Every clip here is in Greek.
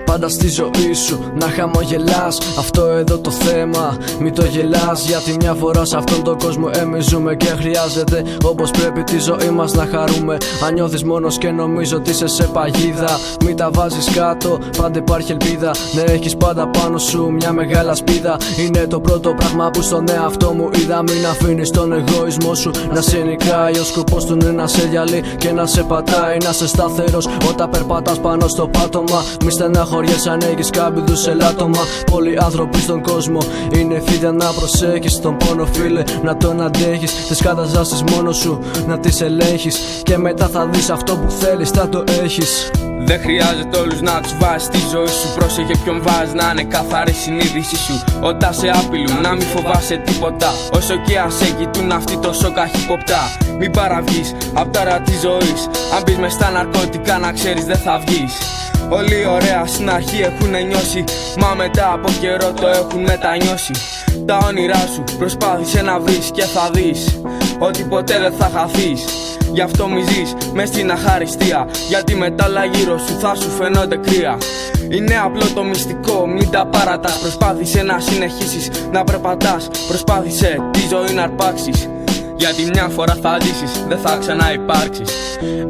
Πάντα στη ζωή σου να χαμογελάς, αυτό εδώ το θέμα, μην το γελάς. Γιατί μια φορά σε αυτόν τον κόσμο εμείς ζούμε και χρειάζεται όπως πρέπει τη ζωή μας να χαρούμε. Αν νιώθεις μόνος και νομίζω ότι είσαι σε παγίδα, μην τα βάζεις κάτω, πάντα υπάρχει ελπίδα. Ναι, έχεις πάντα πάνω σου μια μεγάλη ασπίδα. Είναι το πρώτο πράγμα που στον εαυτό μου είδα. Μην αφήνεις τον εγωισμό σου να σε νικάει. Ο σκοπός του είναι να σε διαλύει και να σε πατάει. Να σε σταθερός όταν περπατάς πάνω στο πάτωμα. Μη στεναχωριέσαι αν έχεις κάποιο ελάττωμα. Πολλοί άνθρωποι στον κόσμο είναι φίδια. Να προσέχεις τον πόνο, φίλε, να τον αντέχεις. Τις καταστάσεις μόνος σου να τις ελέγχεις και μετά θα δεις αυτό που θέλεις, θα το έχεις. Δεν χρειάζεται όλους να τους βάζεις στη ζωή σου. Πρόσεχε ποιον βάζεις, να είναι καθαρή συνείδησή σου. Όταν σε άπειλουν να μην φοβάσαι τίποτα. Όσο και αν σε κοιτούν αυτοί τόσο καχύποπτα. Μην παραβγείς απ' τα ρα της ζωής. Αν μπεις μες στα ναρκωτικά να ξέρεις δεν θα βγεις. Όλοι ωραία στην αρχή έχουνε νιώσει, μα μετά από καιρό το έχουν μετανιώσει. Τα όνειρά σου προσπάθησε να βρεις και θα δεις ότι ποτέ δεν θα χαθείς. Γι' αυτό μη ζεις μες στην αχαριστία, γιατί μετά όλα γύρω σου θα σου φαινόνται κρύα. Είναι απλό το μυστικό, μην τα παρατάς. Προσπάθησε να συνεχίσεις να περπατάς. Προσπάθησε τη ζωή να αρπάξεις, γιατί μια φορά θα ζήσεις, δεν θα ξαναυπάρξεις.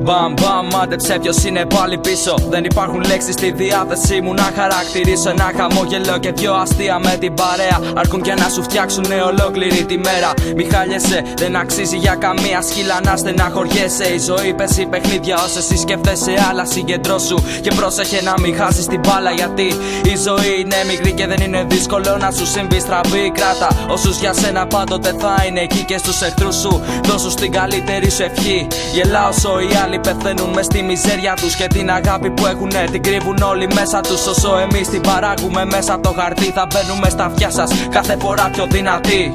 Μπαμ μπαμ, μάντεψε ποιος είναι πάλι πίσω. Δεν υπάρχουν λέξεις στη διάθεσή μου να χαρακτηρίσω. Ένα χαμόγελο και δυο αστεία με την παρέα αρκούν και να σου φτιάξουν ολόκληρη τη μέρα. Μη χάλιεσαι, δεν αξίζει για καμία σκύλα να στεναχωριέσαι. Η ζωή πέσει παιχνίδια, όσες εσύ σκέφτεσαι άλλα συγκεντρώσου. Και πρόσεχε να μην χάσεις την μπάλα, γιατί η ζωή είναι μικρή και δεν είναι δύσκολο να σου συμβεί στραβή. Κράτα όσους για σένα πάντοτε θα είναι εκεί και στους εχθρούς σου δώσου στην καλύτερη σου ευχή. Γελά όσο οι άλλοι πεθαίνουν μες στη μιζέρια τους και την αγάπη που έχουνε την κρύβουν όλοι μέσα τους. Όσο εμείς την παράγουμε μέσα από το χαρτί, θα μπαίνουμε στα αυτιά σας κάθε φορά πιο δυνατοί.